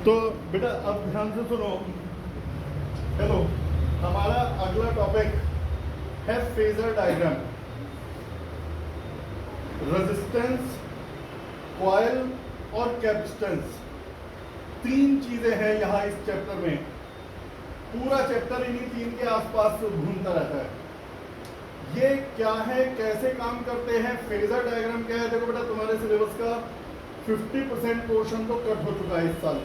तो बेटा अब ध्यान से सुनो। हेलो, हमारा अगला टॉपिक है फेजर डायग्राम। रेजिस्टेंस, कॉइल और कैपेसिटेंस, तीन चीजें हैं यहाँ इस चैप्टर में। पूरा चैप्टर इन्हीं तीन के आसपास घूमता रहता है। ये क्या है, कैसे काम करते हैं, फेजर डायग्राम क्या है। देखो बेटा, तुम्हारे सिलेबस का 50% पोर्शन तो कट हो चुका है इस साल,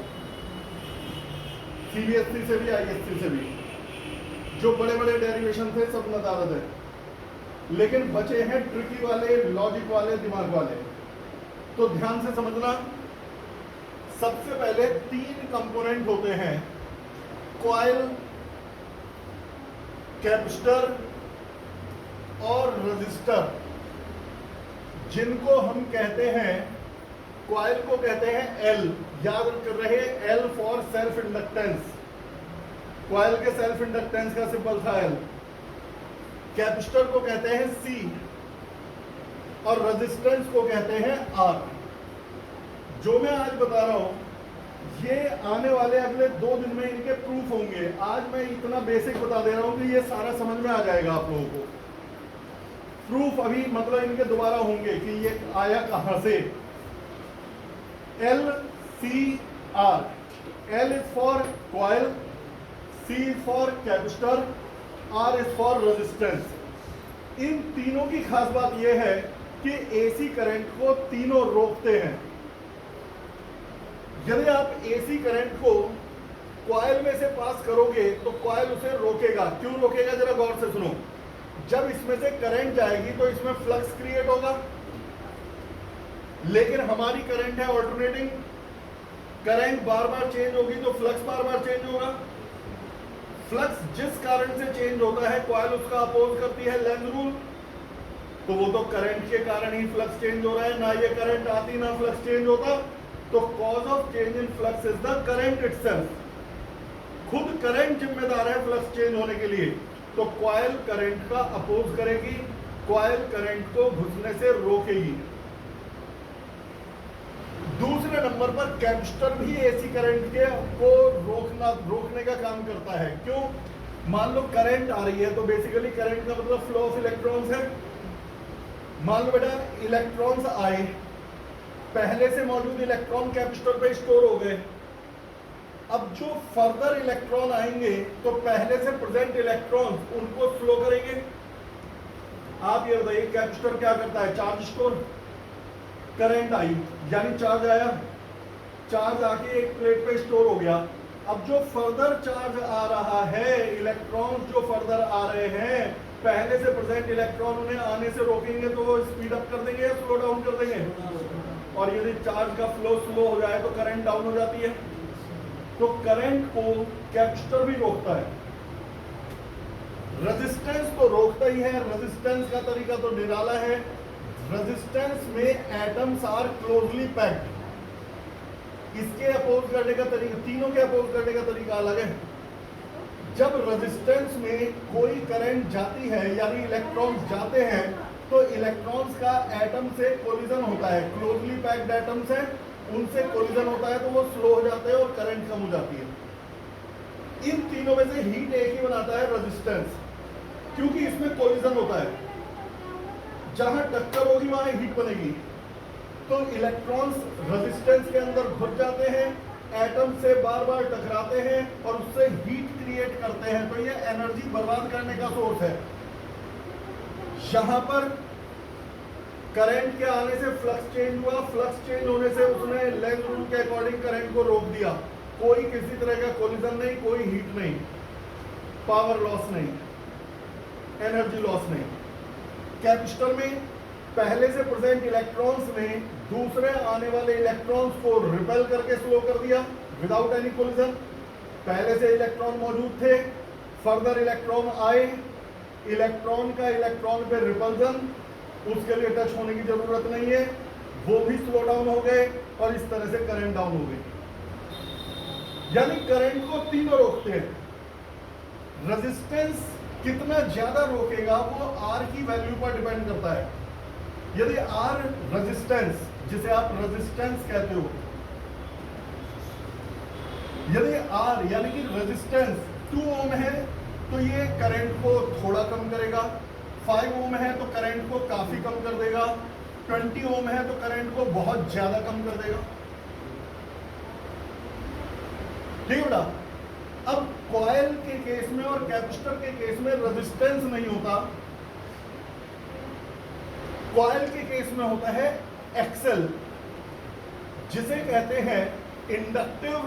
सीबीएसई से भी आईएससी से भी। जो बड़े बड़े डेरिवेशन थे सब नदारद है, लेकिन बचे हैं ट्रिकी वाले, लॉजिक वाले, दिमाग वाले। तो ध्यान से समझना। सबसे पहले तीन कंपोनेंट होते हैं, कॉइल, कैपेसिटर और रजिस्टर, जिनको हम कहते हैं, कॉइल को कहते हैं एल, याद कर रहे, L for self inductance. Coil के सेल्फ इंडक्टेंस का सिंबल था एल। कैपेसिटर को कहते हैं सी और रेजिस्टेंस को कहते हैं आर। जो मैं आज बता रहा हूं ये आने वाले अगले 2 दिन में इनके प्रूफ होंगे। आज मैं इतना बेसिक बता दे रहा हूं कि ये सारा समझ में आ जाएगा आप लोगों को। प्रूफ अभी मतलब इनके दोबारा होंगे कि ये आया कहां से। L C R, L is for coil, C is for capacitor, R is for resistance. इन तीनों की खास बात यह है कि एसी करंट को तीनों रोकते हैं। यदि आप एसी करंट को कॉइल में से पास करोगे तो कॉइल उसे रोकेगा। क्यों रोकेगा, जरा गौर से सुनो। जब इसमें से करंट जाएगी तो इसमें फ्लक्स क्रिएट होगा, लेकिन हमारी करंट है ऑल्टरनेटिंग। करंट बार बार चेंज होगी तो फ्लक्स बार बार चेंज होगा। फ्लक्स जिस कारण से चेंज होता है कॉइल उसका अपोज करती है, लेंज रूल। तो वो तो करंट के कारण ही फ्लक्स चेंज हो रहा है, ना ये करंट आती ना फ्लक्स चेंज होता। तो cause of change in flux is the current itself. खुद करंट जिम्मेदार है फ्लक्स चेंज होने के लिए। तो कॉइल करंट का अपोज करेगी, कॉइल करंट को घुसने से रोकेगी। दूसरे नंबर पर कैपेसिटर भी एसी करंट के को रोकने का काम करता है। क्यों, मान लो करंट आ रही है तो बेसिकली करंट का मतलब फ्लो ऑफ इलेक्ट्रॉन्स है। मान लो बेटा इलेक्ट्रॉन्स आए, पहले से मौजूद इलेक्ट्रॉन कैपेसिटर पे स्टोर हो गए। अब जो फर्दर इलेक्ट्रॉन आएंगे तो पहले से प्रेजेंट इलेक्ट्रॉन्स उनको फ्लो करेंगे। आप ये बताइए कैपेसिटर क्या करता है, चार्ज स्टोर। करंट आई यानी चार्ज आया, चार्ज आके एक प्लेट पे स्टोर हो गया। अब जो फर्दर चार्ज आ रहा है, इलेक्ट्रॉन जो फर्दर आ रहे हैं, पहले से प्रेजेंट इलेक्ट्रॉन उन्हें आने से रोकेंगे तो वो स्पीड अप कर देंगे या स्लो डाउन कर देंगे। और यदि चार्ज का फ्लो स्लो हो जाए तो करंट डाउन हो जाती है। तो करंट को कैपेसिटर भी रोकता है, रेजिस्टेंस तो रोकता ही है। रेजिस्टेंस का तरीका तो निराला है। रेजिस्टेंस में एटम्स आर क्लोजली पैक्ड। इसके अपोज करने का तरीका, तीनों के अपोज करने का तरीका अलग है। जब रेजिस्टेंस में कोई करंट जाती है यानी इलेक्ट्रॉन्स जाते हैं तो इलेक्ट्रॉन्स का एटम से कोलिजन होता है। क्लोजली पैक्ड एटम्स हैं, उनसे कोलिजन होता है तो वो स्लो हो जाते हैं और करंट कम हो जाती है। इन तीनों में से हीट एक ही बनाता है, रेजिस्टेंस, क्योंकि इसमें कोलिजन होता है। जहां टक्कर होगी वहां हीट बनेगी। तो इलेक्ट्रॉन्स रेजिस्टेंस के अंदर घुस जाते हैं, एटम से बार बार टकराते हैं और उससे हीट क्रिएट करते हैं। तो ये एनर्जी बर्बाद करने का सोर्स है। यहां पर करंट के आने से फ्लक्स चेंज हुआ, फ्लक्स चेंज होने से उसने लेंज रूल के अकॉर्डिंग करंट को रोक दिया। कोई किसी तरह का कोलिजन नहीं, कोई हीट नहीं, पावर लॉस नहीं, एनर्जी लॉस नहीं। कैपेसिटर में पहले से प्रेजेंट इलेक्ट्रॉन्स ने दूसरे आने वाले इलेक्ट्रॉन्स को रिपेल करके स्लो कर दिया विदाउट एनी कोलिजन। पहले से इलेक्ट्रॉन मौजूद थे, फर्दर इलेक्ट्रॉन आए, इलेक्ट्रॉन का इलेक्ट्रॉन पे रिपल्जन, उसके लिए टच होने की जरूरत नहीं है, वो भी स्लो डाउन हो गए और इस तरह से करंट डाउन हो गई। यानी करंट को तीनों रोकते हैं। रेजिस्टेंस कितना ज्यादा रोकेगा वो आर की वैल्यू पर डिपेंड करता है। यदि आर रेजिस्टेंस, जिसे आप रेजिस्टेंस कहते हो, यदि आर यानी कि रेजिस्टेंस 2 ओम है तो ये करंट को थोड़ा कम करेगा, 5 ओम है तो करंट को काफी कम कर देगा, 20 ओम है तो करंट को बहुत ज्यादा कम कर देगा। ठीक है बेटा। अब कॉइल के केस में और कैपेसिटर के केस में रेजिस्टेंस नहीं होता, कॉइल के केस में होता है एक्सेल, जिसे कहते हैं इंडक्टिव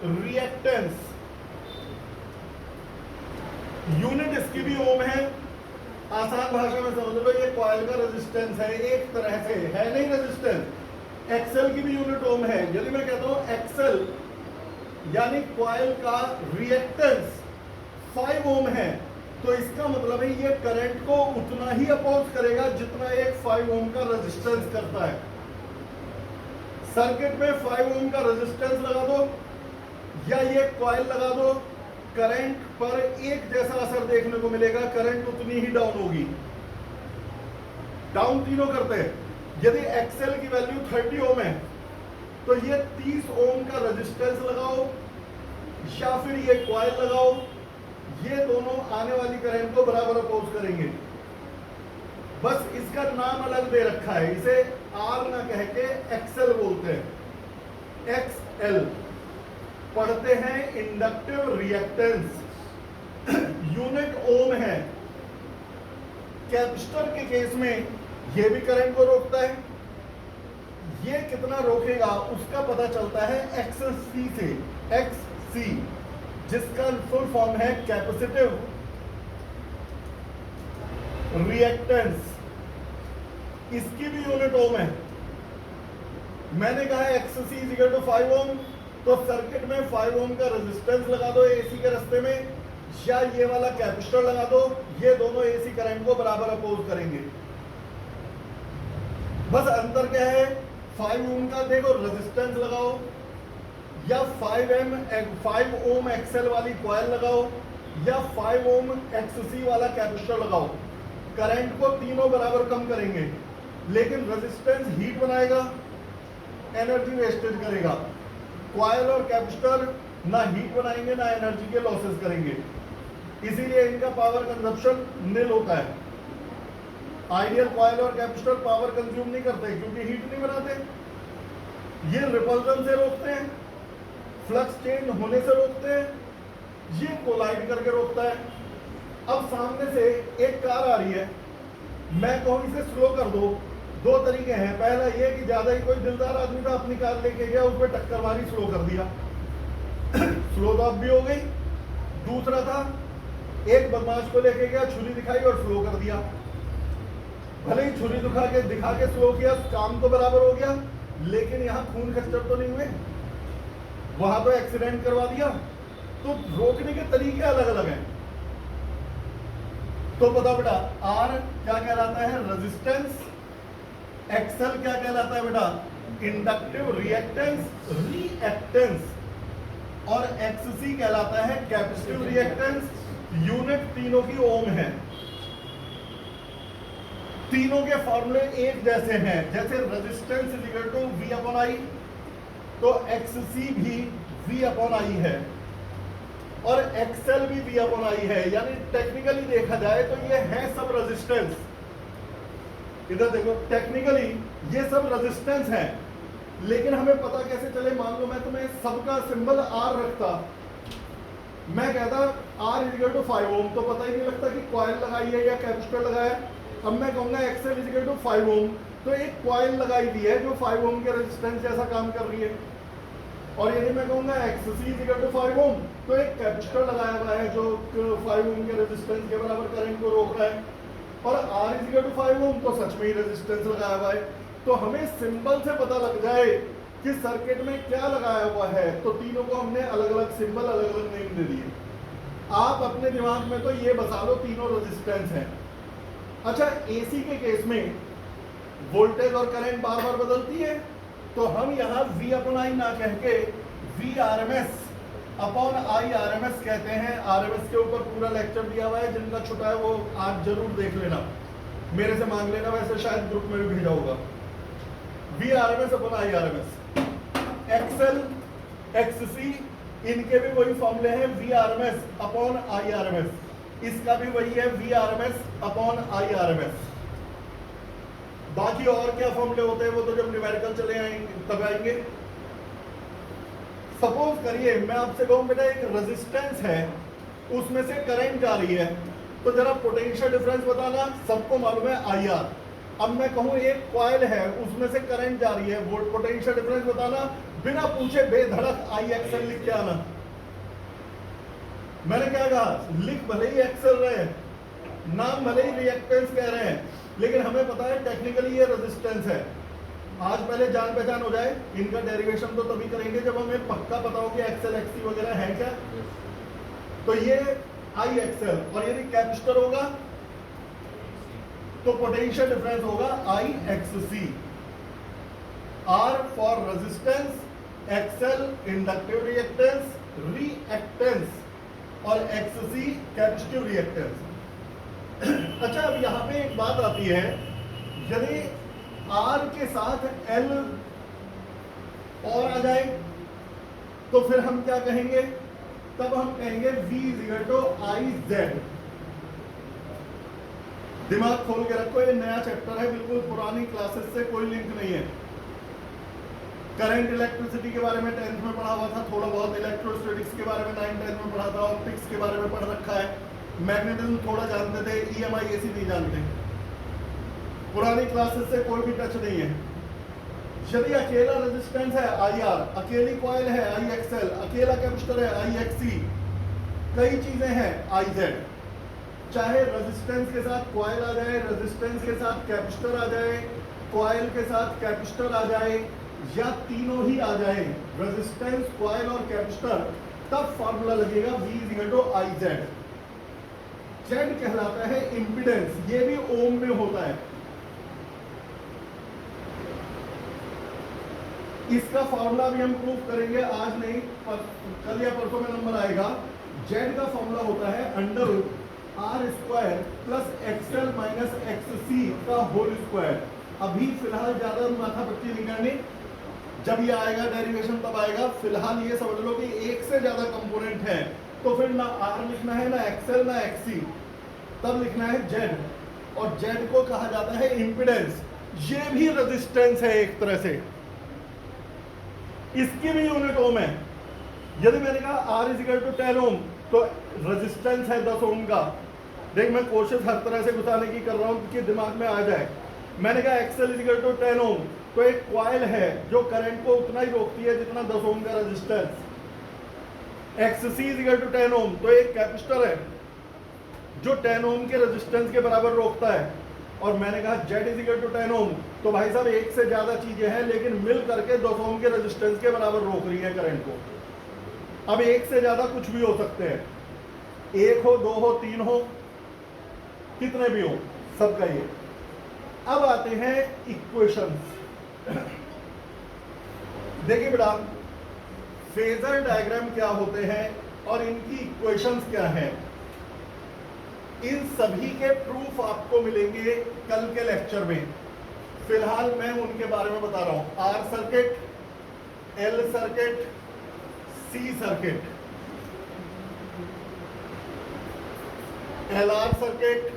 रिएक्टेंस। यूनिट इसकी भी ओम है, आसान भाषा में समझ लो ये कॉइल का रेजिस्टेंस है, एक तरह से है नहीं रेजिस्टेंस। एक्सेल की भी यूनिट ओम है। यदि मैं कहता हूं एक्सेल यानी कॉइल का रिएक्टेंस 5 ओम है तो इसका मतलब है ये करंट को उतना ही अपोज करेगा जितना एक 5 ओम का रेजिस्टेंस करता है। सर्किट में 5 ओम का रेजिस्टेंस लगा दो या ये कॉइल लगा दो, करंट पर एक जैसा असर देखने को मिलेगा, करंट उतनी ही डाउन होगी। डाउन तीनों करते हैं। यदि एक्सेल की वैल्यू 30 ओम है तो ये 30 ओम का रेजिस्टेंस लगाओ या फिर ये कॉइल लगाओ, ये दोनों आने वाली करंट को बराबर अपोज करेंगे। बस इसका नाम अलग दे रखा है, इसे आर ना कह के एक्सेल बोलते हैं। एक्सएल पढ़ते हैं इंडक्टिव रिएक्टेंस, यूनिट ओम है। कैपेसिटर के केस में ये भी करंट को रोकता है, ये कितना रोकेगा उसका पता चलता है एक्ससी से, एक्ससी जिसका फुल फॉर्म है कैपेसिटिव रिएक्टेंस। इसकी भी यूनिट ओम है। मैंने कहा एक्ससी इज इक्वल टू 5 ओम, तो सर्किट में 5 ओम का रेजिस्टेंस लगा दो एसी के रास्ते में, या ये वाला कैपेसिटर लगा दो, ये दोनों एसी करंट को बराबर अपोज करेंगे। बस अंतर क्या है, 5 ओम का देखो रेजिस्टेंस लगाओ या 5 ओम एक्सेल वाली कॉइल लगाओ या 5 ओम एक्ससी वाला कैपेसिटर लगाओ, करंट को तीनों बराबर कम करेंगे, लेकिन रेजिस्टेंस हीट बनाएगा, एनर्जी वेस्टेज करेगा। कॉइल और कैपेसिटर ना हीट बनाएंगे ना एनर्जी के लॉसेस करेंगे, इसीलिए इनका पावर कंजप्शन नील होता है। आइडियल कॉइल और कैपेसिटर पावर कंज्यूम नहीं करते क्योंकि हीट नहीं बनाते। ये रिपल्जन से रोकते हैं, फ्लक्स चेंज होने से रोकते हैं, ये कोलाइड करके रोकता है। अब सामने से एक कार आ रही है, मैं कहूं इसे स्लो कर दो, दो तरीके हैं। पहला ये कि ज्यादा ही कोई दिलदार आदमी था, अपनी कार लेके गया, उस पर टक्कर मारी, स्लो कर दिया स्लो तो अब भी हो गई। दूसरा था एक बदमाश को लेके गया, छुरी दिखाई और स्लो कर दिया। भले ही छुरी दिखा के स्लो किया, काम तो बराबर हो गया, लेकिन यहाँ खून खच्चर तो नहीं हुए, वहां तो एक्सीडेंट करवा दिया। तो रोकने के तरीके अलग अलग हैं। तो पता बेटा आर क्या कहलाता है, रेजिस्टेंस। एक्सेल क्या कहलाता है बेटा, इंडक्टिव रिएक्टेंस। और एक्ससी कहलाता है कैपेसिटिव रिएक्टेंस। यूनिट तीनों की ओम है। तीनों के फॉर्मूले एक जैसे हैं, जैसे resistance is equal to V upon I, तो XC भी V अपॉन I है और XL भी V अपॉन I है। यानी टेक्निकली देखा जाए तो ये है सब रेजिस्टेंस। इधर देखो, टेक्निकली ये सब रेजिस्टेंस है, लेकिन हमें पता कैसे चले। मान लो मैं तुम्हें सबका सिंबल R रखता, मैं कहता R इज इक्वल टू 5 ओम, तो पता ही नहीं लगता कि कॉइल लगाई है या कैपेसिटर लगाया है। अब मैं कहूंगा XL इज इक्वल टू 5 ओम, तो एक कॉइल लगाई दी है जो 5 ओम के रेजिस्टेंस जैसा काम कर रही है। और यदि मैं कहूंगा XC इज इक्वल टू 5 ओम, तो एक कैपेसिटर लगाया हुआ है जो 5 ओम के रेजिस्टेंस के बराबर करंट को रोक रहा है। और R इज इक्वल टू 5 ओम, तो सच में ही रेजिस्टेंस लगाया हुआ है। तो हमें सिंबल से पता लग जाए कि सर्किट में क्या लगाया हुआ है, तो तीनों को हमने अलग अलग सिंबल, अलग अलग नेम दे दिए। आप अपने दिमाग में तो ये बसा लो तीनों रेजिस्टेंस हैं। अच्छा, एसी के केस में वोल्टेज और करंट बार बार बदलती है, तो हम यहाँ V अपॉन I ना कह के VRMS अपॉन IRMS कहते हैं। RMS के ऊपर पूरा लेक्चर दिया हुआ है, जिनका छुटा है वो आज जरूर देख लेना, मेरे से मांग लेना, वैसे शायद ग्रुप में भी भेजा होगा। VRMS upon IRMS। एक्सएल एक्ससी, इनके भी वही फॉर्मूले हैं VRMS अपॉन IRMS, इसका भी वही है VRMS अपॉन IRMS। बाकी और क्या फॉर्मूले होते हैं वो तो जब न्यूमेरिकल चले आएंगे तब आएंगे। सपोज करिए मैं आपसे कहूं बेटा एक रेजिस्टेंस है, उसमें से करंट जा रही है, तो जरा पोटेंशियल डिफरेंस बताना, सबको मालूम है IR। अब मैं कहूं एक कॉइल है, उसमें से करंट जा रही है, वो पोटेंशियल डिफरेंस बताना, बिना पूछे बेधड़क IXL लिख के आना। मैंने क्या कहा, लिख भले ही एक्सेल रहे, नाम भले ही रिएक्टेंस कह रहे हैं, लेकिन हमें पता है टेक्निकली ये रेजिस्टेंस है। आज पहले जान पहचान हो जाए, इनका डेरिवेशन तो तभी करेंगे जब हमें पक्का पता हो कि एक्सेल एक्सी वगैरह है क्या। तो ये IXL, और यदि कैपेसिटर होगा तो पोटेंशियल डिफरेंस होगा IXC। R for resistance, XL inductive reactance, reactance, और XC कैपेसिटिव रिएक्टेंस। अच्छा, अब यहां पे एक बात आती है, यदि R के साथ L और आ जाए तो फिर हम क्या कहेंगे, तब हम कहेंगे V = IZ। दिमाग खोल के रखो, ये नया चैप्टर है, बिल्कुल पुरानी क्लासेस से कोई लिंक नहीं है। करंट इलेक्ट्रिसिटी के बारे में 10th में पढ़ा हुआ था, थोड़ा बहुत इलेक्ट्रोस्टैटिक्स के बारे में 9th-10th में पढ़ा था, ऑप्टिक्स के बारे में पढ़ रखा है, मैग्नेटिज्म थोड़ा जानते थे, EMI AC नहीं जानते। पुरानी क्लासेस से कोई भी टच नहीं है। यदि अकेला रेजिस्टेंस है IR, अकेली कॉइल है IXL, अकेला कैपेसिटर है IXC, कई चीजें हैं IZ। चाहे रेजिस्टेंस के साथ कॉइल आ जाए, रेजिस्टेंस के साथ कैपेसिटर आ जाए, कॉइल के साथ कैपेसिटर आ जाए, या तीनों ही आ जाए, रेजिस्टेंस कॉइल और कैपेसिटर, तब फॉर्मूला लगेगा V = IZ। Z कहलाता है इंपीडेंस, ये भी ओम में होता है। इसका फॉर्मूला भी हम प्रूव करेंगे, आज नहीं कल या परसों में नंबर आएगा। Z का फॉर्मूला होता है √R² + XL - XC का होल स्क्वायर। अभी फिलहाल ज्यादा माथा पच्ची नहीं करनी, जब ये आएगा डेरिवेशन तब आएगा। फिलहाल ये समझ लो कि एक से ज्यादा कंपोनेंट है, तो फिर ना R लिखना है, ना XL, ना XC, तब लिखना है Z, और Z को कहा जाता है इंपीडेंस। ये भी रेजिस्टेंस है एक तरह से, इसकी भी यूनिट ओम है। यदि मैंने कहा R = 10 ओम, तो रेजिस्टेंस है 10 ओम का। देख, मैं कोशिश हर तरह से घुसाने की कर रहा हूं कि दिमाग में आ जाए। मैंने कहा XL = 10 ओम, तो एक कॉइल है जो करंट को उतना ही रोकती है जितना 10 ओम का रेजिस्टेंस। XC = 10 ओम, तो एक कैपेसिटर है जो 10 ओम के रेजिस्टेंस के बराबर रोकता है। और मैंने कहा Z = 10 ओम, तो भाई साहब एक से ज्यादा चीजें हैं, लेकिन मिल करके 10 ओम के रेजिस्टेंस के बराबर रोक रही है करंट को। अब एक से ज्यादा कुछ भी हो सकते हैं, 1 हो, 2 हो, 3 हो, कितने भी हो, सबका ये। अब आते हैं इक्वेशंस। देखिए बेटा, फेजर डायग्राम क्या होते हैं और इनकी इक्वेशंस क्या है, इन सभी के प्रूफ आपको मिलेंगे कल के लेक्चर में। फिलहाल मैं उनके बारे में बता रहा हूं। R circuit, L circuit, C circuit, LR circuit,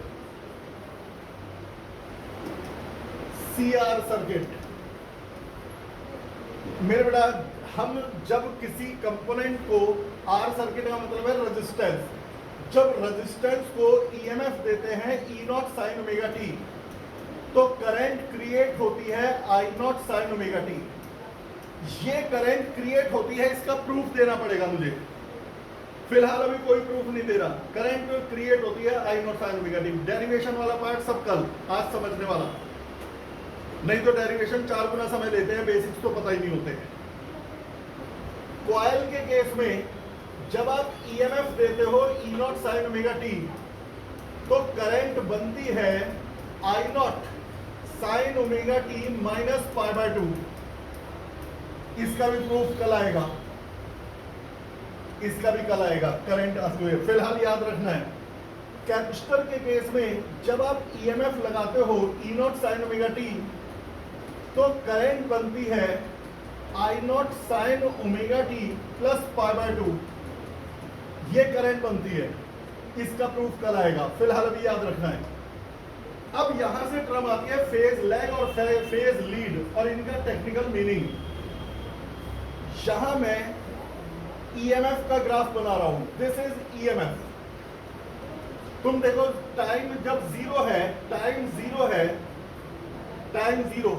CR circuit. मेरे बेटा, हम जब किसी कंपोनेंट को, R सर्किट का मतलब है रेजिस्टेंस, जब रेजिस्टेंस को EMF देते हैं E0 sin ωt, तो करंट क्रिएट होती है I0 sin ωt। ये करंट क्रिएट होती है, इसका प्रूफ देना पड़ेगा मुझे। फिलहाल अभी कोई प्रूफ नहीं दे रहा। करंट क्रिएट होती है I0 sin ωt। डेरिवेशन वाला पार्ट सब कल, आज समझने वाला नहीं तो डेरिवेशन 4 गुना समय लेते हैं, बेसिक्स तो पता ही नहीं होते हैं। कॉइल के केस में जब आप EMF देते हो E0 sin ωt, तो करंट बनती है I0 sin ωt - π/2। इसका भी प्रूफ कल आएगा, इसका भी कल आएगा। करंट फिलहाल याद रखना है, कैपेसिटर के केस में जब आप EMF लगाते हो E0 sin ωt, तो करंट बनती है I naught sine omega T plus pi by 2 ये करंट बनती है। इसका प्रूफ कल आएगा, फिलहाल अभी याद रखना है। अब यहां से टर्म आती है फेज लैग और फेज लीड और इनका टेक्निकल मीनिंग। यहां मैं ईएमएफ का ग्राफ बना रहा हूं, दिस इज ईएमएफ। तुम देखो टाइम जब जीरो है, टाइम जीरो है, टाइम जीरो,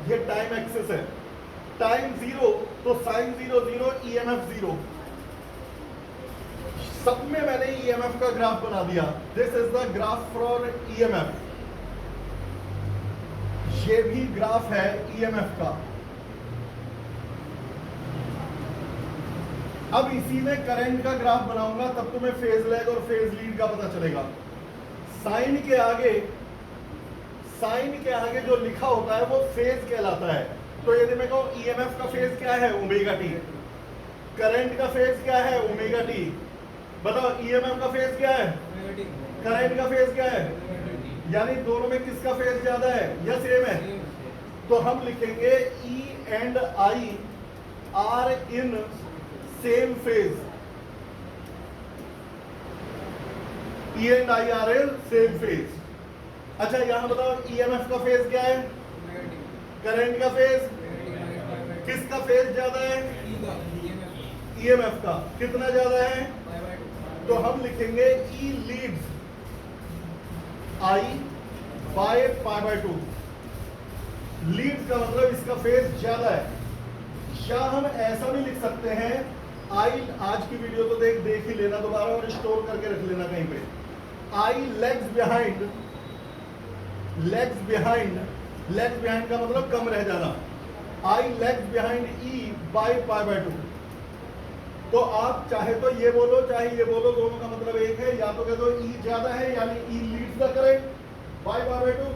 ये टाइम एक्सिस है, टाइम जीरो तो sine zero zero, EMF zero. सब में मैंने ईएमएफ का ग्राफ बना दिया, this is the graph for EMF. ये भी ग्राफ है ईएमएफ का। अब इसी में करंट का ग्राफ बनाऊंगा, तब तुम्हें फेज लैग और फेज लीड का पता चलेगा। साइन के आगे जो लिखा होता है वो फेज कहलाता है। तो यदि मैं कहूं ईएमएफ का फेज क्या है, ओमेगा टी, करंट का फेज क्या है, ओमेगा टी, बताओ ईएमएफ का फेज क्या है, करंट का फेज क्या है, यानी दोनों में किसका फेज ज्यादा है या सेम है? तो हम लिखेंगे E and I are in same phase, E and I are in same phase. अच्छा यहां बताओ ईएमएफ का फेज क्या है, करंट का फेज, किसका फेज ज्यादा है, ईएमएफ का। कितना ज्यादा है? तो हम लिखेंगे E leads I by pi by 2। Lead का मतलब इसका फेज ज्यादा है। या हम ऐसा भी लिख सकते हैं, आई, आज की वीडियो तो देख ही लेना दोबारा और स्टोर करके रख लेना कहीं पे। I lags behind, lags behind का मतलब कम रह जाना। I lags behind E by pi by 2। तो आप चाहे तो ये बोलो चाहे ये बोलो, दोनों का मतलब एक है। या तो कह दो ई ज्यादा है यानी E leads the current by pi by 2,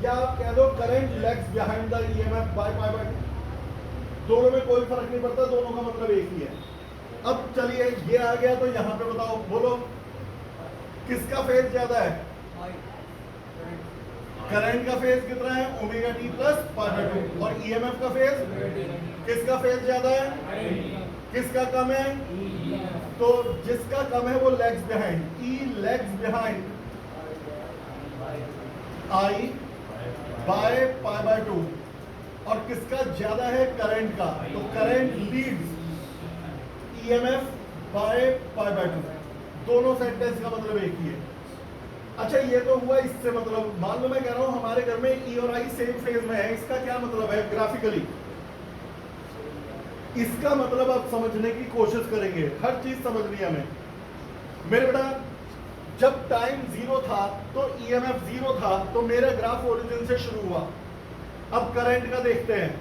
या आप कह दो current lags behind the EMF by pi by 2। दोनों में कोई फर्क नहीं पड़ता, दोनों का मतलब एक ही है। अब चलिए ये आ गया, तो यहां पे बताओ, बोलो किसका फेज ज्यादा है? करंट का फेज कितना है, omega T plus pi by 2। और ईएमएफ का फेज, किसका फेज ज्यादा है, किसका कम है? तो जिसका कम है वो legs behind, E legs behind I by pi by 2। और किसका ज्यादा है, करंट का, तो current Leeds EMF by pi by 2। दोनों सेंटेंस का मतलब एक ही है। अच्छा ये तो हुआ इससे मतलब, मान लो मैं कह रहा हूं हमारे घर में ई और आई सेम फेज में है, इसका क्या मतलब है ग्राफिकली? इसका मतलब आप समझने की कोशिश करेंगे, हर चीज समझनी है हमें। मेरे बेटा जब टाइम जीरो था तो ईएमएफ जीरो था, तो मेरा ग्राफ ओरिजिन से शुरू हुआ। अब करंट का देखते हैं,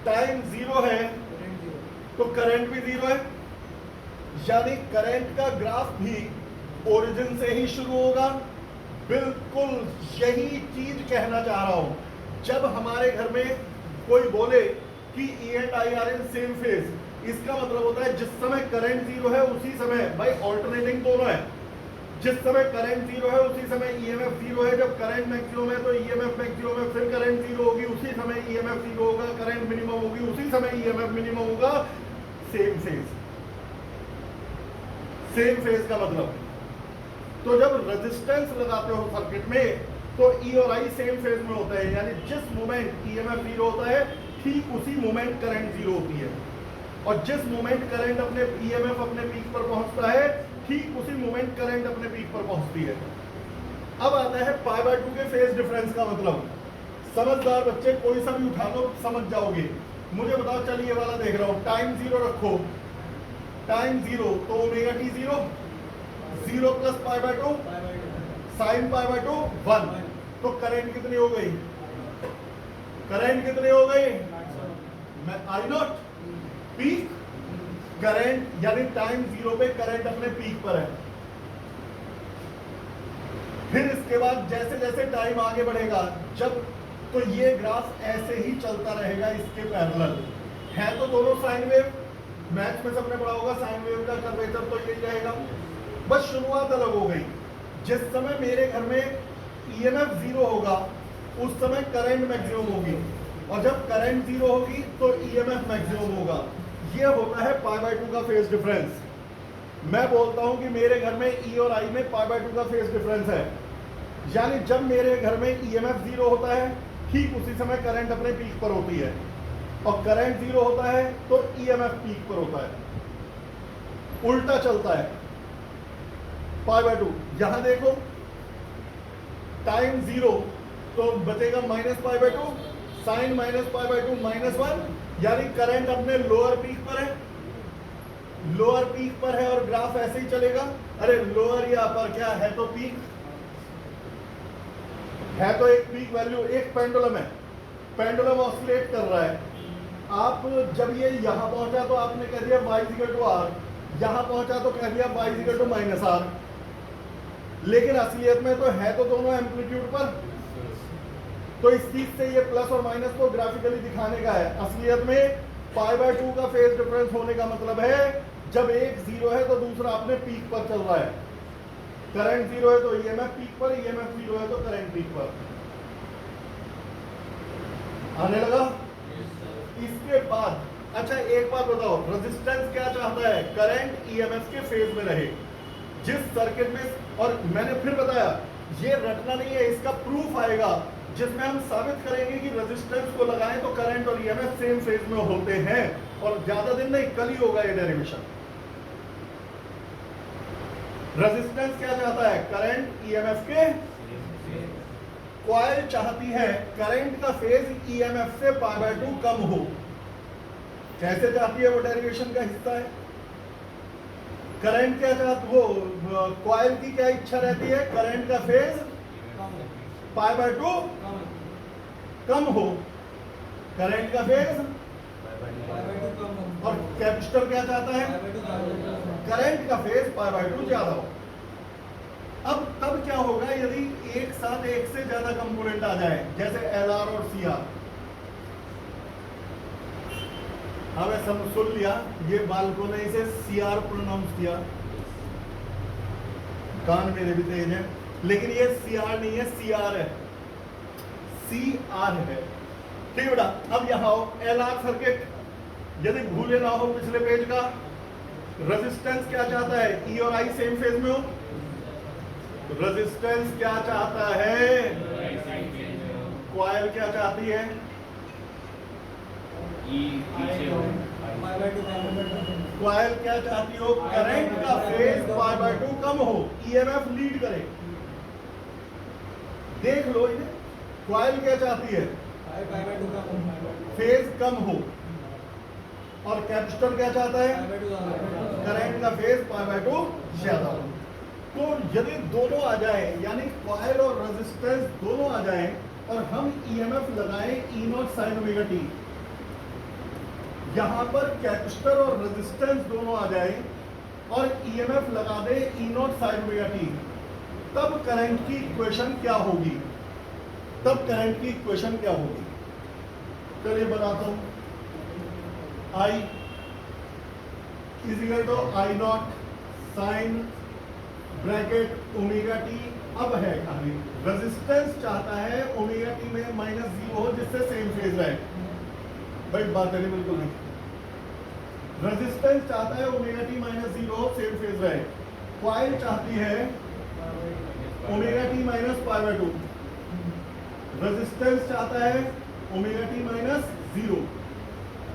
टाइम जीरो है तो करंट भी जीरो है, यानी करंट का ग्राफ भी ओरिजिन से ही शुरू होगा। बिल्कुल यही चीज कहना चाह रहा हूं। जब हमारे घर में कोई बोले कि E and I are in same phase, इसका मतलब होता है जिस समय करंट जीरो है उसी समय, भाई ऑल्टरनेटिंग दोनों है, जिस समय करंट जीरो है उसी समय ईएमएफ जीरो है। जब करंट मैक्सिमम है तो ईएमएफ मैक्सिमम है, फिर करंट जीरो होगी उसी समय ईएमएफ जीरो होगा, करंट मिनिमम होगी उसी समय ईएमएफ मिनिमम होगा। सेम फेज, सेम फेज का मतलब, तो जब रेजिस्टेंस लगाते हो सर्किट में तो ई और आई सेम फेज में होता है, यानी जिस मोमेंट ईएमएफ जीरो होता है ठीक उसी मोमेंट करंट जीरो होती है, और जिस मोमेंट करंट अपने ईएमएफ अपने पीक पर पहुंचता है ठीक उसी मोमेंट करंट अपने पीक पर पहुंचती है। अब आता है पाई बाय 2 के फेज डिफरेंस का मतलब। समझदार बच्चे कोई सा भी उठा लो समझ जाओगे। मुझे बताओ, चलिए ये वाला देख रहा हूं, टाइम जीरो रखो, टाइम जीरो तो omega T zero, zero plus pi by 2 sine pi by 2 1। तो करंट कितनी हो गई, करंट कितनी हो गई, मैं आई नॉट पीक करंट, यानी टाइम जीरो पे करंट अपने पीक पर है। फिर इसके बाद जैसे जैसे टाइम आगे बढ़ेगा, जब तो ये ग्राफ ऐसे ही चलता रहेगा इसके पैरेलल है। तो दोनों साइन वेव, मैथ्स में सबने पढ़ा होगा साइन वेव का कर्वेचर तो यही रहेगा। बस शुरुआत अलग हो गई। जिस समय मेरे घर में ईएमएफ जीरो होगा उस समय करंट मैक्सिमम होगी, और जब करंट जीरो होगी तो ईएमएफ मैक्सिमम होगा। ये होता है पाई बाय 2 का फेज डिफरेंस। मैं बोलता हूं कि मेरे घर में ई और आई में पाई बाय 2 का फेज डिफरेंस है, यानी जब मेरे घर में ईएमएफ जीरो होता है ठीक उसी समय करंट अपने पीक पर होती है, और करंट जीरो होता है तो ईएमएफ पीक पर होता है, उल्टा चलता है पाई बाय 2। यहां देखो टाइम जीरो तो बचेगा minus pi by 2, sine minus pi by 2 -1, यानी करंट अपने लोअर पीक पर है, लोअर पीक पर है और ग्राफ ऐसे ही चलेगा। अरे लोअर या अपर क्या है, तो पीक है, तो एक पीक वैल्यू, एक पेंडुलम है, पेंडुलम ऑसिलेट कर रहा है। आप जब ये यहां पहुंचा तो आपने कह दिया y = r, यहां पहुंचा तो कह दिया y = -r, लेकिन असलियत में तो है तो दोनों एम्पलीट्यूड पर। तो इस चीज से ये प्लस और माइनस को ग्राफिकली दिखाने का है। असलियत में पाई बाय 2 का फेज डिफरेंस होने का मतलब है जब एक जीरो है तो दूसरा अपने पीक पर चल रहा है। करंट जीरो है तो ईएमएफ पीक पर, ईएमएफ जीरो है तो करंट पीक पर। आने लगा? इसके बाद अच्छा एक बात बताओ, रेजिस्टेंस क्या चाहता है? करंट ईएमएफ के फेज में रहे। जिस सर्किट में, और मैंने फिर बताया ये रटना नहीं है, इसका प्रूफ आएगा जिसमें हम साबित करेंगे कि रेजिस्टेंस को लगाएं तो करंट और ईएमएफ सेम फेज में होते हैं, और ज्यादा दिन नहीं, कल ही होगा ये डेरिवेशन। रेजिस्टेंस क्या चाहता है? करंट ईएमएफ के, कॉइल चाहती है करंट का फेज ईएमएफ से पाई बाय 2 कम हो। कैसे चाहती है वो डेरिवेशन का हिस्सा है। करंट क्या चाहती, वो कॉइल की क्या इच्छा रहती है? करंट का फेज पाई बाय 2 कम हो, करंट का फेज, और कैपेसिटर क्या चाहता है? करंट का फेज पाई बाय 2 ज्यादा हो। अब तब क्या होगा यदि एक साथ एक से ज्यादा कंपोनेंट आ जाए, जैसे एलआर और सीआर। हमें सब सुन लिया, ये बालकों ने इसे सीआर प्रोनाउंस किया, कान मेरे भी तेज है, लेकिन ये सीआर नहीं है, सीआर है, सीआर है। ठीक बेटा, अब यहां आओ, एलआर सर्किट, यदि भूले ना हो पिछले पेज का, रेजिस्टेंस क्या चाहता है? ई और आई सेम फेज में हो। रेजिस्टेंस क्या चाहता है? कॉइल क्या चाहती है? कॉइल क्या चाहती हो? करंट का फेज पाई बाय 2 कम हो, ईएमएफ लीड करे। देख लो इन्हें, कॉइल क्या चाहती है? फेज कम हो, और कैपेसिटर क्या चाहता है? करंट का फेज पाई बाय 2 ज्यादा हो। तो यदि दोनों आ जाए, यानी कॉइल और रेजिस्टेंस दोनों आ जाए, और हम ईएमएफ लगाएं E0 sin ओमेगा t, यहां पर कैपेसिटर और रेजिस्टेंस दोनों आ जाए और ईएमएफ लगा दे E0 sin ओमेगा t, तब करंट की इक्वेशन क्या होगी? तब करंट की इक्वेशन क्या होगी? चलिए बनाता हूं। I = I0 sin bracket omega T. अब है कहानी, रेजिस्टेंस चाहता है ओमेगा टी में -0 हो, जिससे सेम फेज रहे। भाई बात है बिल्कुल नहीं, रेजिस्टेंस चाहता है ओमेगा टी -0 हो, सेम फेज रहे। कॉइल चाहती है omega T pi by 2, resistance चाहता है ओमेगा टी -0,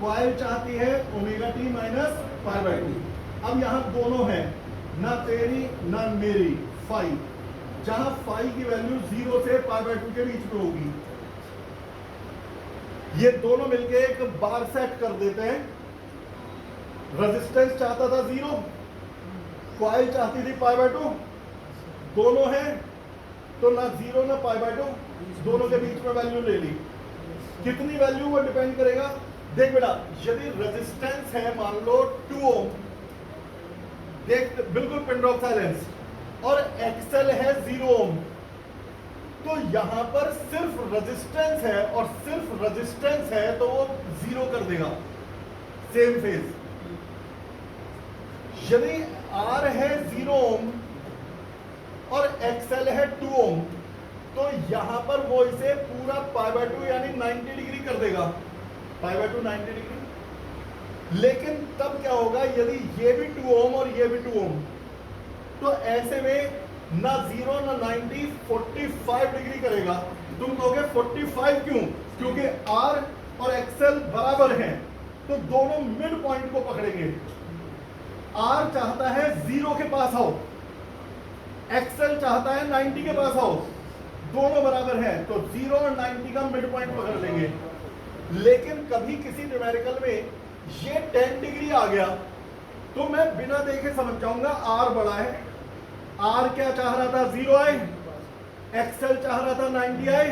कॉइल चाहती है ओमेगा टी पाई बाय 2। अब यहां दोनों है, ना तेरी ना मेरी, फाई, जहां फाई की वैल्यू 0 से पाई बाय 2 के बीच में होगी। ये दोनों मिलके एक बार सेट कर देते हैं। रेजिस्टेंस चाहता था 0, कॉइल चाहती थी पाई बाय 2, दोनों है तो ना 0 ना पाई बाय 2, दोनों के बीच में वैल्यू ले ली। कितनी वैल्यू वो डिपेंड करेगा। देख बेटा, यदि रेजिस्टेंस है मान लो 2 ओम, देख बिल्कुल पिन ड्रॉप साइलेंस, और एक्सेल है 0 ओम, तो यहां पर सिर्फ रेजिस्टेंस है, और सिर्फ रेजिस्टेंस है तो वो 0 कर देगा, सेम फेज। यदि R है 0 ओम और एक्सेल है 2 ओम, तो यहां पर वो इसे पूरा π/2 यानी 90 डिग्री कर देगा, π/2 90 डिग्री। लेकिन तब क्या होगा, यदि ये भी 2 ओम और ये भी 2 ओम, तो ऐसे में ना 0 ना 90 45 डिग्री करेगा। तुम कहोगे 45 क्यों? क्योंकि R और XL बराबर हैं, तो दोनों मिड पॉइंट को पकड़ेंगे। R चाहता है 0 के पास आओ, XL चाहता है 90 के पास आओ, दोनों बराबर हैं, तो 0 और 90 का मिड पॉइंट पकड़ लेंगे। लेकिन कभी किसी न्यूमेरिकल में ये 10 डिग्री आ गया तो मैं बिना देखे समझ जाऊंगा R बड़ा है। R क्या चाह रहा था? 0 आए। XL चाह रहा था 90 आए।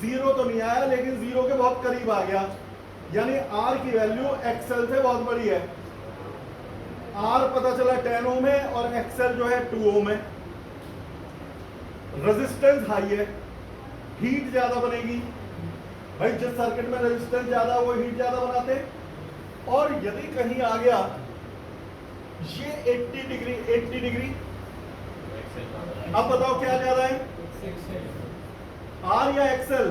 0 तो नहीं आया, लेकिन 0 के बहुत करीब आ गया, यानी R की वैल्यू XL से बहुत बड़ी है। R पता चला 10 ओम है और XL जो है 2 ओम है। रेजिस्टेंस हाई है, हीट ज्यादा बनेगी। भाई जिस सर्किट में रेजिस्टेंस ज्यादा वो हीट ज्यादा बनाते। और यदि कहीं आ गया ये 80 डिग्री, अब बताओ क्या ज्यादा है, R या XL?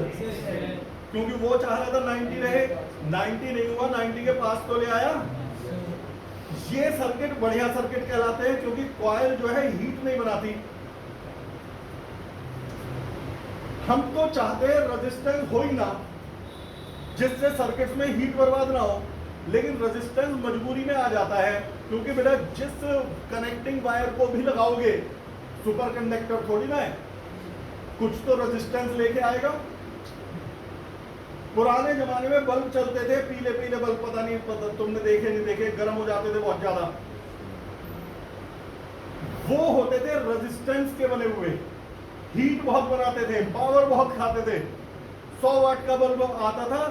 क्योंकि वो चाह रहा था 90 रहे, 90 नहीं हुआ, 90 के पास तो ले आया। ये सर्किट बढ़िया सर्किट कहलाते हैं, क्योंकि कॉइल जो है हीट नहीं बनाती। हम तो चाहते हैं रेजिस्टेंस हो ही ना, जिससे सर्किट्स में हीट बर्बाद ना हो, लेकिन रेजिस्टेंस मजबूरी में आ जाता है, क्योंकि बेटा जिस कनेक्टिंग वायर को भी लगाओगे सुपर कंडक्टर थोड़ी ना है, कुछ तो रेजिस्टेंस लेके आएगा। पुराने जमाने में बल्ब चलते थे, पीले पीले बल्ब, पता नहीं तुमने देखे नहीं देखे, गर्म हो जाते थे बहुत ज्यादा। वो होते थे रेजिस्टेंस के बने हुए, हीट बहुत बनाते थे, पावर बहुत खाते थे। 100 वाट का बल्ब आता था,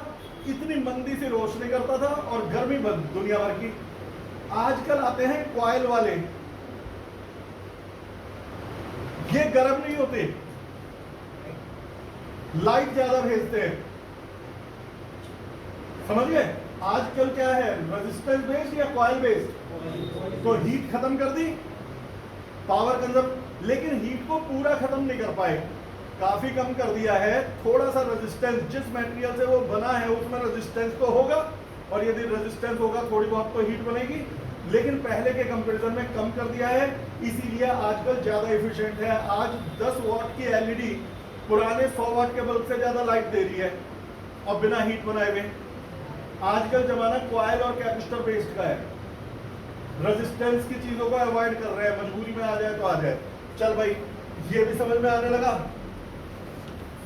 इतनी मंदी से रोशनी करता था और गर्मी दुनिया भर की। आजकल आते हैं कॉइल वाले, ये गर्म नहीं होते, लाइट ज्यादा भेजते हैं। समझ गए? आजकल क्या है, रेजिस्टेंस बेस्ड या कॉइल बेस्ड? तो हीट खत्म कर दी, पावर कंजर्व, लेकिन हीट को पूरा खत्म नहीं कर पाए, काफी कम कर दिया है। थोड़ा सा रेजिस्टेंस, जिस मटेरियल से वो बना है उसमें रेजिस्टेंस तो होगा, और यदि रेजिस्टेंस होगा थोड़ी बहुत तो हीट बनेगी, लेकिन पहले के कंपैरिजन में कम कर दिया है। इसीलिए आजकल ज्यादा एफिशिएंट है। आज 10 वाट की एलईडी पुराने 100 वाट के बल्ब से ज्यादा लाइट दे रही है, और बिना हीट बनाए हुए। आजकल जमाना कॉइल और कैपेसिटर बेस्ड का है, रेजिस्टेंस की चीजों को अवॉइड कर रहे हैं, मजबूरी में आ जाए तो आ जाए। चल भाई, ये भी समझ में आने लगा।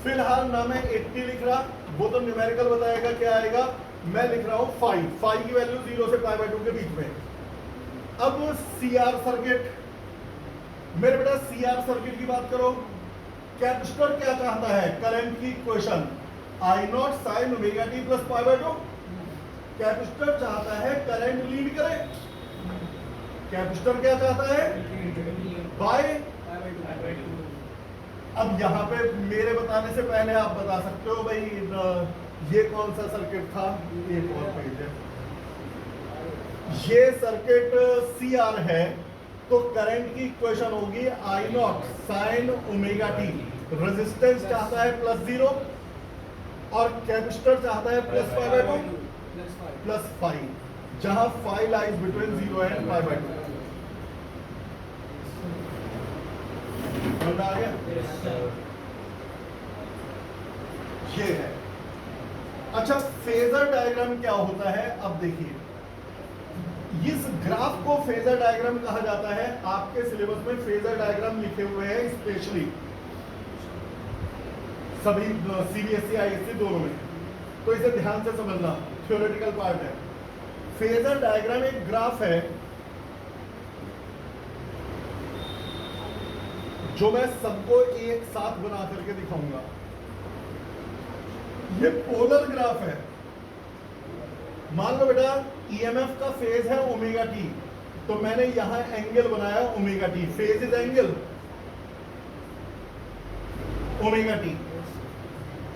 फिलहाल ना मैं 80 लिख रहा, वो तो न्यूमेरिकल बताएगा क्या आएगा। मैं लिख रहा हूं 5 की वैल्यू 0 से π/2 के बीच में। अब CR सर्किट, मेरे बेटा CR सर्किट की बात करो। कैपेसिटर क्या चाहता है? करंट की equation I0 sin omega t plus π/2। Capacitor चाहता है करंट लीड करे। कैपेसिटर क्या चाहता है? बाय। अब यहां पे मेरे बताने से पहले आप बता सकते हो भाई ये कौन सा सर्किट था, एक और पेज है। ये सर्किट CR है, तो करंट की इक्वेशन होगी I0 sin omega t। Resistance चाहता है +0 और कैपेसिटर चाहता है +π/2 +5, जहां 5 लाइज बिटवीन 0 एंड π/2। आ गया? ये है। अच्छा, फेजर डायग्राम क्या होता है? अब देखिए, इस ग्राफ को फेजर डायग्राम कहा जाता है। आपके सिलेबस में फेजर डायग्राम लिखे हुए हैं स्पेशली, सभी CBSE ISC दोनों में, तो इसे ध्यान से समझना, थ्योरेटिकल पार्ट है। फेजर डायग्राम एक ग्राफ है जो मैं सबको एक साथ बना करके दिखाऊंगा। ये पोलर ग्राफ है। मान लो बेटा EMF का फेज है ओमेगा t, तो मैंने यहां एंगल बनाया omega t, phase is angle omega t,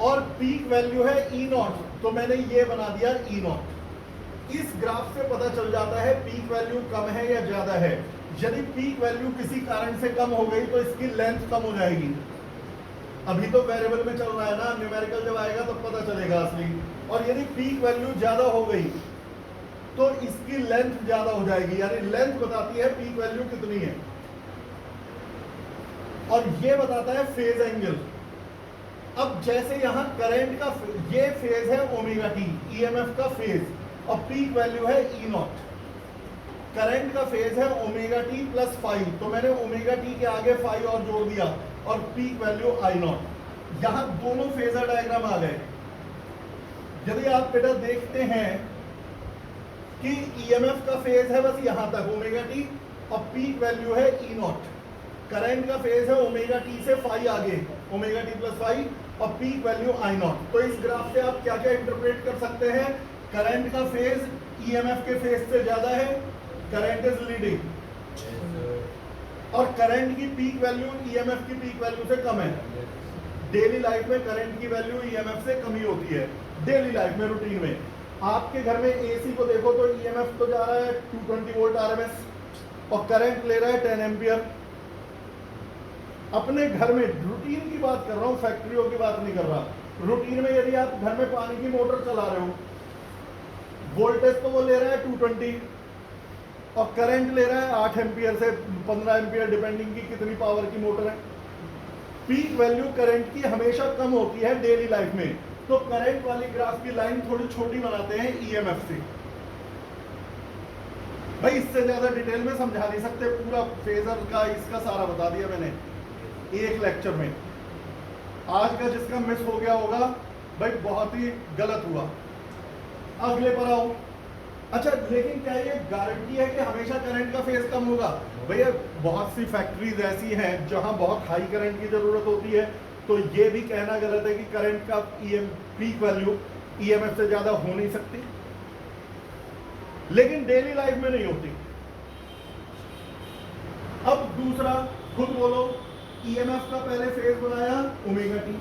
और पीक वैल्यू है E0, तो मैंने ये बना दिया E0। इस ग्राफ से पता चल जाता है पीक वैल्यू कम है या ज्यादा है। यदि पीक वैल्यू किसी कारण से कम हो गई तो इसकी लेंथ कम हो जाएगी। अभी तो वेरिएबल में चल रहा है ना, न्यूमेरिकल जब आएगा तब पता चलेगा असली। और यदि पीक वैल्यू ज्यादा हो गई तो इसकी लेंथ ज्यादा हो जाएगी, यानी लेंथ बताती है पीक वैल्यू कितनी है, और ये बताता है फेज एंगल। अब जैसे यहां करंट का ये फेज है ओमेगा टी, ईएमएफ का फेज, और पीक वैल्यू है ई नॉट। करंट का फेज है ओमेगा टी प्लस फाइव, तो मैंने ओमेगा टी के आगे फाइव और जोड़ दिया, और पीक वैल्यू आई नॉट। यहां दोनों फेजर डायग्राम आ गए। यदि आप बेटा देखते हैं कि ईएमएफ का फेज है बस यहां तक ओमेगा टी, और पीक वैल्यू है ई नॉट। करंट का फेज है ओमेगा टी से फाइव आगे, ओमेगा टी प्लस फाइव, और पीक वैल्यू आई नॉट। तो इस ग्राफ से आप क्या क्या इंटरप्रेट कर सकते हैं? करंट का फेज ईएमएफ के फेज से ज्यादा है, करंट इज लीडिंग, और करंट की पीक वैल्यू ईएमएफ की पीक वैल्यू से कम है। डेली लाइफ में करंट की वैल्यू ईएमएफ से कम ही होती है, डेली लाइफ में, रूटीन में। आपके घर में एसी को देखो तो ईएमएफ तो जा रहा है 220 वोल्ट आरएमएस, और करंट ले रहा है 10 एम्पियर। अपने घर में रूटीन की बात कर रहा हूं, फैक्ट्रियों की बात नहीं कर रहा। रूटीन में यदि आप घर में पानी की मोटर चला रहे हो, वोल्टेज तो वो ले रहा है 220, और करंट ले रहा है 8 एम्पियर से 15 एम्पियर, डिपेंडिंग की कितनी पावर की मोटर है। पीक वैल्यू करंट की हमेशा कम होती है डेली लाइफ में, तो करंट वाली ग्राफ की लाइन थोड़ी छोटी बनाते हैं ईएमएफ से। भाई इससे ज्यादा डिटेल में समझा नहीं सकते, पूरा फेजर का इसका सारा बता दिया मैंने एक लेक्चर में। आज का जिसका मिस हो गया होगा भाई बहुत ही गलत हुआ। अगले पर आओ। अच्छा, लेकिन क्या ये गारंटी है कि हमेशा करंट का फेज कम होगा? भैया बहुत सी फैक्ट्रीज ऐसी हैं जहां बहुत हाई करंट की जरूरत होती है, तो ये भी कहना गलत है कि करंट का पीक वैल्यू ईएमएफ से ज्यादा हो नहीं सकती, लेकिन डेली लाइफ में नहीं होती। अब दूसरा खुद बोलो, ईएमएफ का पहले फेज बनाया ओमेगा टी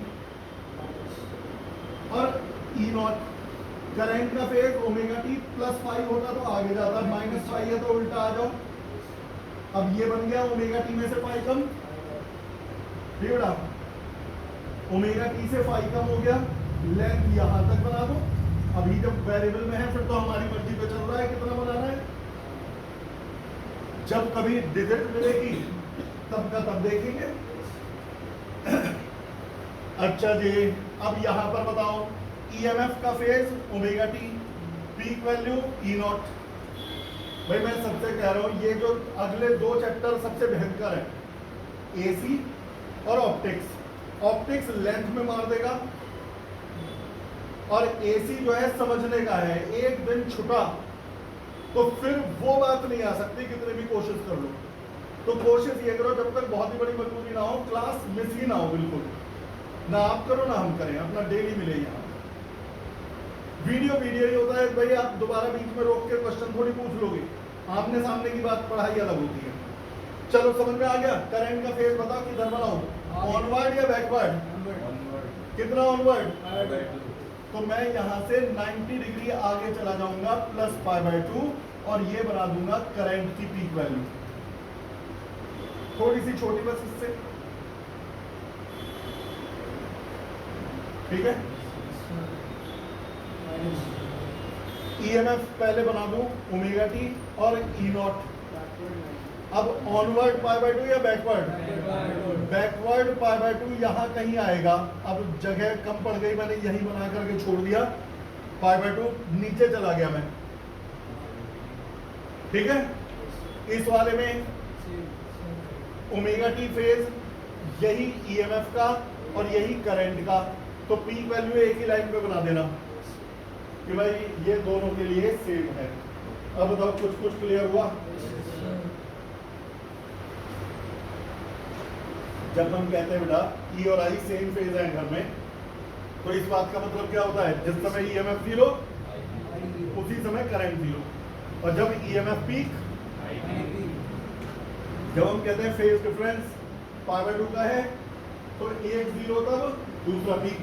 और ई नॉट, करंट का फेज ओमेगा टी प्लस 5 होता तो आगे जाता, -5 है तो उल्टा आ जाओ। अब ये बन गया ओमेगा टी में से 5 कम, बेटा ओमेगा टी से 5 कम हो गया, लेंथ यहां तक बना दो। अभी जब वेरिएबल में है फिर तो हमारी मर्जी पे चल रहा है कितना बनाना है। जब कभी डिजिट मिलेगी तब का तब देखेंगे। अच्छा जी, अब यहां पर बताओ, ईएमएफ का phase omega T, peak value E not. भाई मैं सबसे कह रहा हूं, ये जो अगले 2 चैप्टर सबसे भयंकर है, एसी और ऑप्टिक्स। ऑप्टिक्स लेंथ में मार देगा, और एसी जो है समझने का है। एक दिन छुटा तो फिर वो बात नहीं आ सकती कितने भी कोशिश कर लो। तो कोशिश ये करो जब तक बहुत ही बड़ी मजबूरी ना हो, क्लास मिस ही ना हो बिल्कुल, ना आप करो ना हम करें, अपना डेली मिले यहाँ। वीडियो ही होता है भाई, आप दोबारा बीच में रोक के क्वेश्चन थोड़ी पूछ लोगे, आमने सामने की बात पढ़ाई अलग होती है। चलो समझ में आ गया। करंट का फेज बताओ किधर बनाओ, ऑनवर्ड या बैकवर्ड? कितना ऑनवर्ड? तो मैं यहां से 90 डिग्री आगे चला जाऊंगा प्लस π/2, और ये बना दूंगा करंट की पीक वैल्यू, थोड़ी सी छोटी बस इससे, ठीक है। ईएमएफ पहले बना दूं ओमेगा टी और ई नॉट। अब ऑनवर्ड π/2 या बैकवर्ड? बैकवर्ड π/2 यहां कहीं आएगा। अब जगह कम पड़ गई, मैंने यही बना करके छोड़ दिया, π/2 नीचे चला गया मैं, ठीक है। इस वाले में ओमेगा टी फेज, यही ईएमएफ का और यही करंट का, तो पीक वैल्यू एक ही लाइन पे बना देना कि भाई ये दोनों के लिए सेम है। अब बताओ कुछ क्लियर हुआ? जब हम कहते हैं बेटा ई और आई सेम फेज है घर में, तो इस बात का मतलब क्या होता है? जिस समय ईएमएफ जीरो उसी समय करंट जीरो, और जब ईएमएफ पीक, जब हम कहते हैं फेज डिफरेंस π/2 का है, तो एक जीरो तब दूसरा पीक,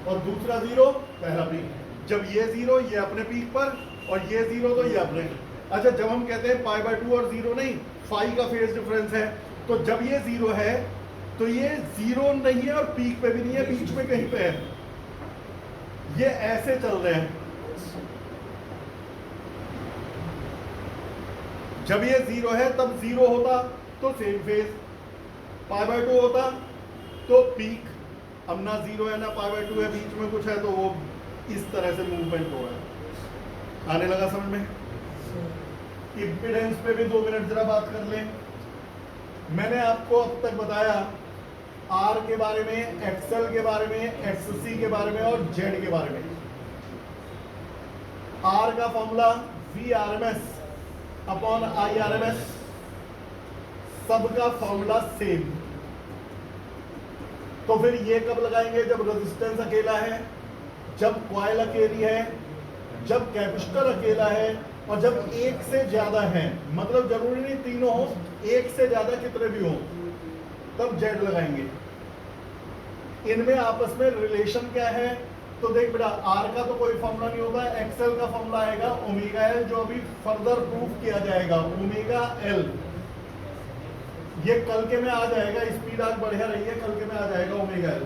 और दूसरा जीरो पहला पीक। जब ये जीरो ये अपने पीक पर, और ये जीरो तो ये अपने। अच्छा, जब हम कहते हैं π/2 और जीरो नहीं, फाई का फेज डिफरेंस है, तो जब ये जीरो है तो ये जीरो नहीं है और पीक पे भी नहीं है, बीच में कहीं पे है। ये ऐसे चल रहे हैं। जब ये जीरो है तब जीरो होता तो सेम फेज, पाई बाय 2 होता तो पीक। अब ना जीरो है ना पाई बाय 2 है, बीच में कुछ है, तो वो इस तरह से मूवमेंट हो रहा है। आने लगा समझ में? इम्पीडेंस पे भी 2 मिनट जरा बात कर लें। मैंने आपको अब तक बताया आर के बारे में, एक्सएल के बारे में, एक्ससी के बारे में और जेड के बारे में। आर का formula V R M S upon I R M S, सबका फॉर्मूला सेम। तो फिर ये कब लगाएंगे? जब रेजिस्टेंस अकेला है, जब कॉइल अकेली है, जब कैपेसिटर अकेला है और जब एक से ज्यादा है। मतलब जरूरी नहीं तीनों हो, एक से ज्यादा कितने भी हो, तब जेड लगाएंगे। इनमें आपस में रिलेशन क्या है? तो देख बेटा, आर का तो कोई फॉर्मूला नहीं होता, एक्सएल का फॉर्मूला आएगा ओमेगा एल, जो अभी फर्दर प्रूफ किया जाएगा, ओमेगा एल। ये कल के में आ जाएगा, स्पीड आज बढ़िया रही है, कल के में आ जाएगा ओमेगा एल।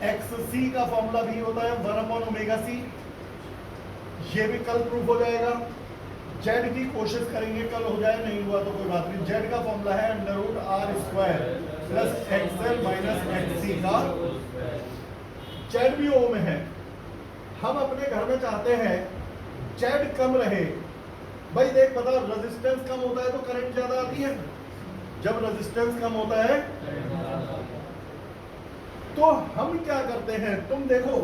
एक्ससी का फॉर्मूला भी होता है 1 ओमेगा सी, ये भी कल प्रूफ हो जाएगा। जेड की कोशिश करेंगे कल हो जाए, नहीं हुआ तो कोई बात नहीं। जेड का फॉर्मूला है √r² प्लस एक्सएल माइनस एक्ससी का। जेड भी ओ में है। हम अपने घर में चाहते हैं जेड कम रहे। भाई देख पता, रेजिस्टेंस कम होता है तो करंट ज्यादा आती है। जब रेजिस्टेंस कम होता है तो हम क्या करते हैं, तुम देखो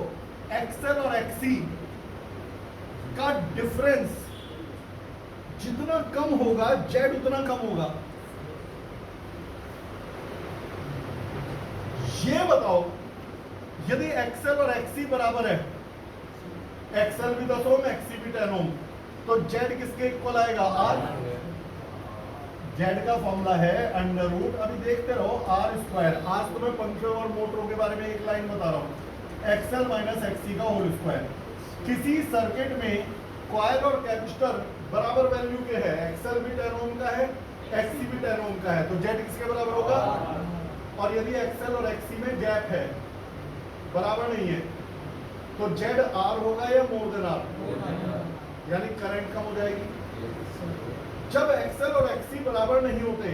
एक्सएल और एक्ससी का डिफरेंस जितना कम होगा जेड उतना कम होगा। ये बताओ, यदि एक्सएल और एक्ससी बराबर है, एक्सएल भी 10 ओम एक्ससी भी 10 ओम, तो जेड किसके इक्वल आएगा? आर। जेड का फॉर्मूला है √, अभी देखते रहो, r²। आज तो मैं पंखे और मोटरों के बारे में एक लाइन बता रहा हूं, एक्सएल माइनस एक्ससी का होल स्क्वायर। किसी सर्किट में कॉइल और कैपेसिटर बराबर वैल्यू के है, एक्सएल भी 10 ओम का है, एक्ससी भी 10 ओम का है, तो जेड किसके बराबर होगा? और यदि एक्सएल और एक्ससी में गैप है, बराबर नहीं है, तो जेड आर होगा या मोर देन आर? यानी करंट कम हो जाएगी। जब एक्सएल और एक्ससी बराबर नहीं होते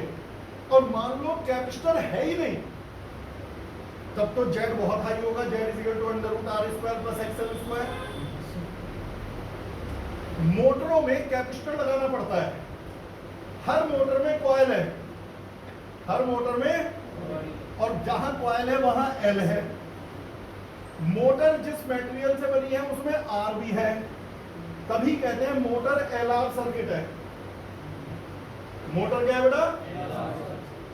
और मान लो कैपेसिटर है ही नहीं, तब तो जेड बहुत हाई होगा, जेड √r² प्लस एक्सएल²। मोटरों में कैपेसिटर लगाना पड़ता है। हर मोटर में कॉइल है, हर मोटर में, और जहां कॉइल है वहां एल है। मोटर जिस मटेरियल से बनी है उसमें आर भी है, तभी कहते हैं मोटर एलआर सर्किट है। मोटर क्या है बेटा?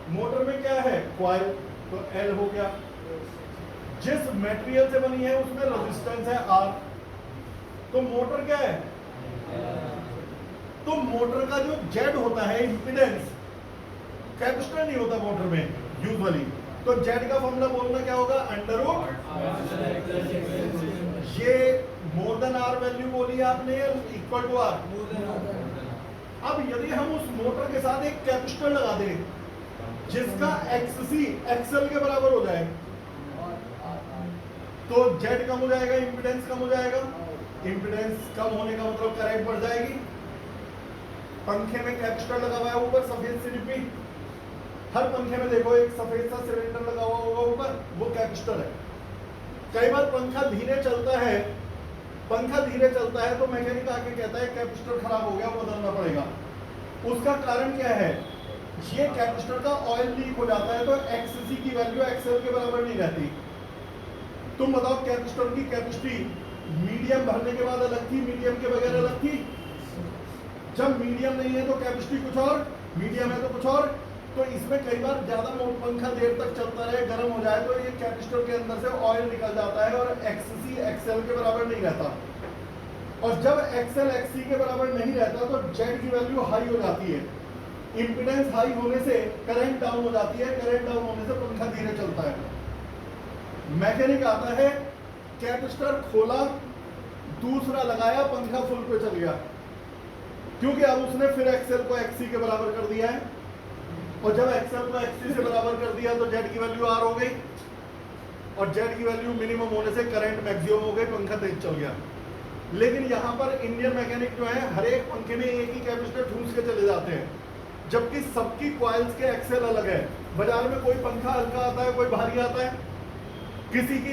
मोटर में क्या है? कॉइल, तो एल हो गया। जिस मटेरियल से बनी है उसमें रेजिस्टेंस है आर, तो मोटर क्या है? तो मोटर का जो जेड होता है इंपीडेंस, कैपेसिटर नहीं होता मोटर में यूजुअली, तो जेड का फॉर्मूला बोलना क्या होगा? √। ये मोर देन आर वैल्यू बोली आपने, इक्वल टू आर। अब यदि हम उस मोटर के साथ एक कैपेसिटर लगा दें जिसका एक्ससी एक्सएल के बराबर हो जाए, तो जेड कम हो जाएगा, इंपीडेंस कम हो जाएगा। इंपीडेंस कम होने का मतलब करंट बढ़ जाएगी। पंखे में कैपेसिटर लगा हुआ है ऊपर, सफेद सी डिब्बी, हर पंखे में देखो एक सफेद सा सिलेंडर लगा हुआ होगा ऊपर, वो कैपेसिटर है। कई बार पंखा धीरे चलता है, तो मैकेनिक आके कहता है कैपेसिटर खराब हो गया, बदलना पड़ेगा। उसका कारण क्या है? ये कैपेसिटर का ऑयल लीक हो जाता है, तो एक्ससी की वैल्यू एक्सएल के बराबर नहीं रहती। तुम बताओ कैपेसिटर की कैपेसिटी मीडियम भरने के बाद अलग थी, मीडियम के बगैर अलग थी। जब मीडियम नहीं है तो कैपेसिटी कुछ और, मीडियम है तो कुछ और। तो इसमें कई बार ज्यादा पंखा देर तक चलता रहे, गर्म हो जाए, तो ये कैपेसिटर के अंदर से ऑयल निकल जाता है और एक्ससी एक्सएल के बराबर नहीं रहता। और जब एक्सएल एक्ससी के बराबर नहीं रहता तो जेड की वैल्यू हाई हो जाती है। इंपीडेंस हाई होने से करंट डाउन हो जाती है, करंट डाउन होने से पंखा धीरे चलता है। मैकेनिक आता है, कैपेसिटर खोला, दूसरा लगाया, पंखा फुल पे चल गया, क्योंकि अब उसने फिर एक्सएल को एक्ससी के बराबर कर दिया है। और जब एक्सेल को एक्सी से बराबर कर दिया तो जेड की वैल्यू आर हो गई, और जेड की वैल्यू मिनिमम होने से करंट मैक्सिमम हो गई, पंखा तेज चल गया। लेकिन यहाँ पर इंडियन मैकेनिक जो है हर एक पंखे में एक ही कैपेसिटर ठूस के चले जाते हैं, जबकि सबकी कॉइल्स के एक्सेल अलग है। बाजार में कोई पंखा हल्का आता है, कोई भारी आता है, किसी की